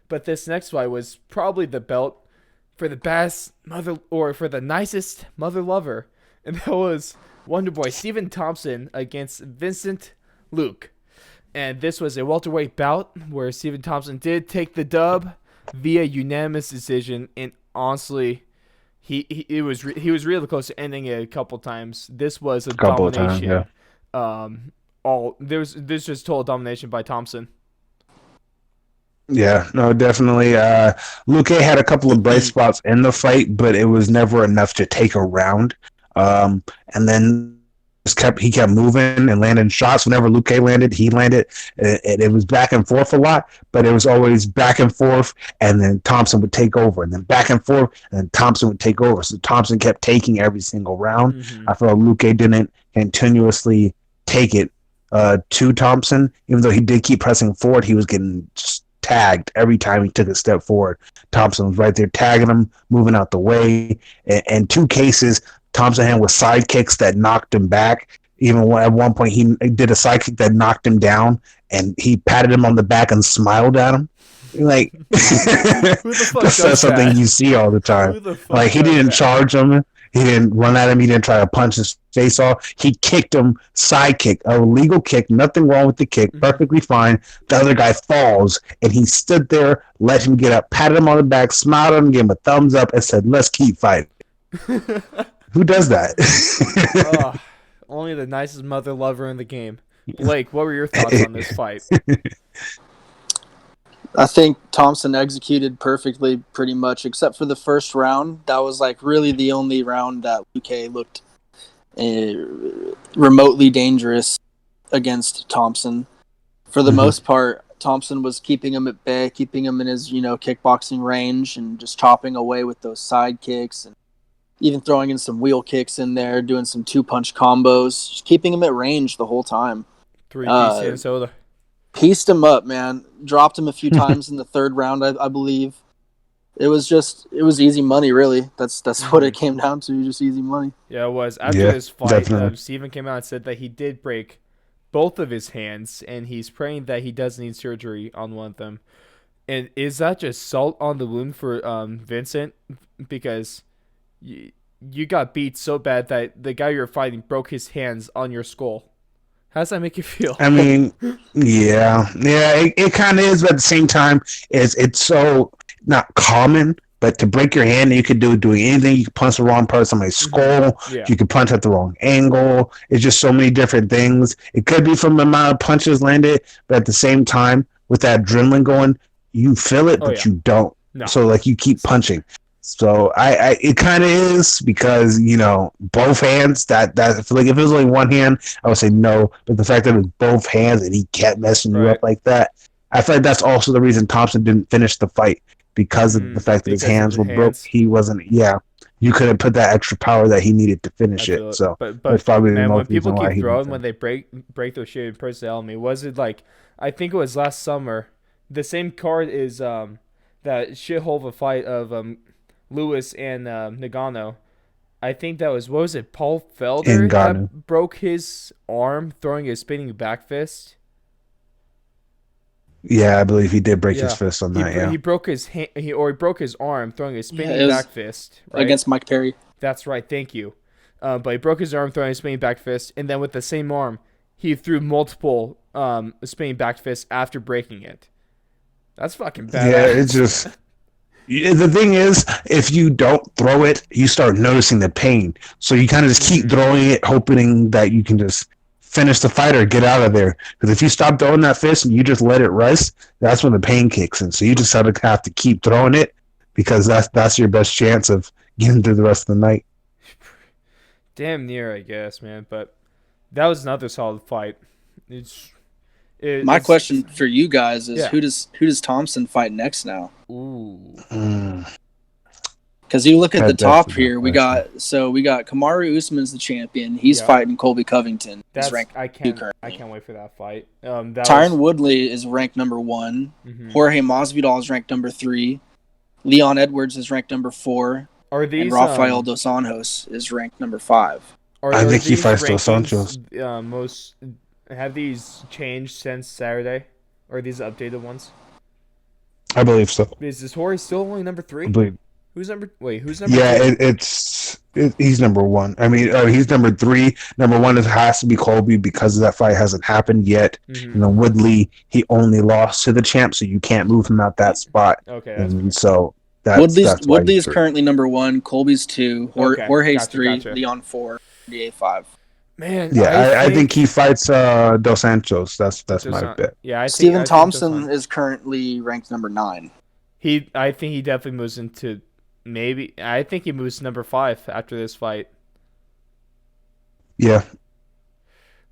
But this next fight was probably the belt for the best mother or for the nicest mother lover, and that was Wonder Boy Stephen Thompson against Vincent Luque. And this was a welterweight bout where Stephen Thompson did take the dub via unanimous decision. And honestly, he was really close to ending it a couple times. This was a couple of times, yeah. domination. All there's just total domination by Thompson. Yeah, no, definitely. Luque had a couple of bright spots in the fight, but it was never enough to take a round. And then he kept moving and landing shots. Whenever Luque landed, he landed. It was back and forth a lot, but it was always back and forth, and then Thompson would take over, and then back and forth, and then Thompson would take over. So Thompson kept taking every single round. Mm-hmm. I felt Luque didn't continuously take it to Thompson, even though he did keep pressing forward. He was getting just tagged every time he took a step forward. Thompson was right there tagging him, moving out the way. In two cases, Thompson had with side kicks that knocked him back. Even at one point, he did a side kick that knocked him down, and he patted him on the back and smiled at him. Like, Who the fuck that's does something that? you see all the time. Who the fuck Like, he does didn't that? charge him. He didn't run at him. He didn't try to punch his face off. He kicked him, side kick, a legal kick, nothing wrong with the kick, perfectly fine. The other guy falls, and he stood there, let him get up, patted him on the back, smiled at him, gave him a thumbs up, and said, "Let's keep fighting." Who does that? Oh, only the nicest mother lover in the game. Blake, what were your thoughts on this fight? I think Thompson executed perfectly pretty much, except for the first round. That was like really the only round that Luque looked remotely dangerous against Thompson. For the most part, Thompson was keeping him at bay, keeping him in his, kickboxing range and just chopping away with those side kicks and even throwing in some wheel kicks in there, doing some two-punch combos, just keeping him at range the whole time. Three-piece soda. Pieced him up, man. Dropped him a few times in the third round, I believe. It was easy money, really. That's what it came down to, just easy money. Yeah, it was. After this fight, definitely. Steven came out and said that he did break both of his hands, and he's praying that he does need surgery on one of them. And is that just salt on the wound for Vincent? Because you got beat so bad that the guy you're fighting broke his hands on your skull. How does that make you feel? I mean, yeah, it kind of is, but at the same time, it's so not common. But to break your hand, you could doing anything. You could punch the wrong part of somebody's skull. Yeah. You could punch at the wrong angle. It's just so many different things. It could be from the amount of punches landed, but at the same time, with that adrenaline going, you feel it, but you don't. No. So like you keep punching. So it kind of is because both hands. That I feel like if it was only one hand, I would say no. But the fact that it was both hands and he kept messing you up like that, I feel like that's also the reason Thompson didn't finish the fight because of the fact that his hands were broke. He wasn't. Yeah, you couldn't put that extra power that he needed to finish it. So, but that's probably man, the when people reason why keep he throwing didn't when they break their shit in person, tell me, was it like I think it was last summer? The same card is that shithole of a fight of Lewis and Nagano. I think that was, what was it, Paul Felder that broke his arm throwing a spinning back fist? Yeah, I believe he did break his fist on that. He broke his hand, he broke his arm throwing a spinning back fist, right? Against Mike Perry. That's right, thank you. But he broke his arm throwing a spinning back fist, and then with the same arm, he threw multiple spinning back fists after breaking it. That's fucking bad. Yeah, it's just. The thing is, if you don't throw it, you start noticing the pain. So you kind of just keep throwing it, hoping that you can just finish the fight or get out of there. Because if you stop throwing that fist and you just let it rest, that's when the pain kicks in. So you just have to keep throwing it because that's your best chance of getting through the rest of the night. Damn near, I guess, man. But that was another solid fight. My question for you guys is who does Thompson fight next now? Ooh. Because you look at the top here, we got Kamaru Usman's the champion. He's fighting Colby Covington. He's ranked I can't wait for that fight. Tyron Woodley is ranked number 1. Mm-hmm. Jorge Masvidal is ranked number 3. Leon Edwards is ranked number 4. And Rafael Dos Anjos is ranked number 5. I think he fights Dos Anjos. Have these changed since Saturday? Or are these updated ones? I believe so. Is Jorge still only number I 3? believe. Who's number? Wait, who's number Yeah, 2? he's number 1. I mean, he's number 3. Number 1 has to be Colby because that fight hasn't happened yet. Mm-hmm. And then Woodley, he only lost to the champ, so you can't move him out that spot. Okay, that's And so that's why Woodley is he's 3. currently number 1. Colby's 2. Okay, Jorge's gotcha, 3. gotcha. Leon 4. DA 5. Man, Yeah, I think he fights Dos Santos. That's my bet. Yeah, I Steven think Thompson is currently ranked number 9. I think he definitely moves into I think he moves to number 5 after this fight. Yeah.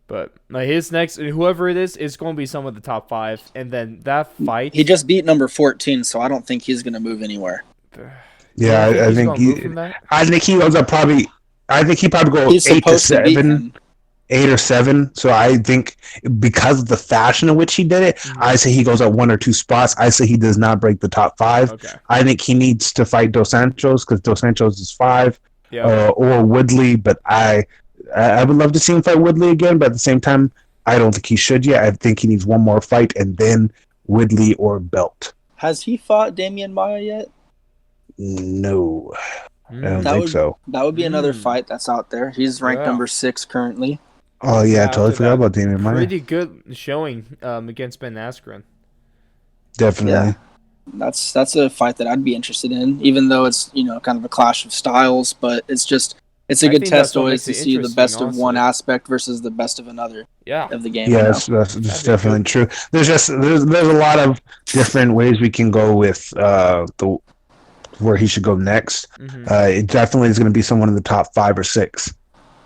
But his next, whoever it is going to be some of the top 5, and then that fight. He just beat number 14, so I don't think he's going to move anywhere. Yeah, I think he goes up probably. I think he probably goes 8 to 7, 8 or 7. So I think because of the fashion in which he did it, I say he goes up 1 or 2 spots. I say he does not break the top 5. Okay. I think he needs to fight Dos Santos because Dos Santos is 5, or Woodley. But I would love to see him fight Woodley again. But at the same time, I don't think he should yet. I think he needs one more fight and then Woodley or belt. Has he fought Damian Maia yet? No. I don't think so. That would be another fight that's out there. He's ranked number 6 currently. Oh yeah, I totally forgot about Damian Maia. Pretty good showing against Ben Askren. Definitely. Yeah. That's a fight that I'd be interested in, even though it's kind of a clash of styles. But it's a good test always to see the best of one aspect versus the best of another. Yeah. Of the game. Yeah, that's definitely true. There's a lot of different ways we can go with where he should go next. It definitely is going to be someone in the top 5 or 6.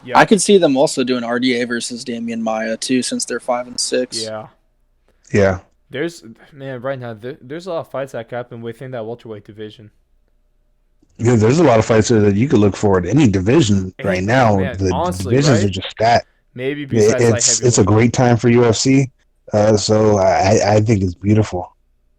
Yeah. I could see them also doing RDA versus Damian Maia too, since they're 5 and 6. Yeah. Yeah. Right now there's a lot of fights that could happen within that welterweight division. Yeah, there's a lot of fights that you could look forward to any division right now. Man, the honestly, divisions right? are just that. Maybe besides It's a great time for UFC. So I think it's beautiful.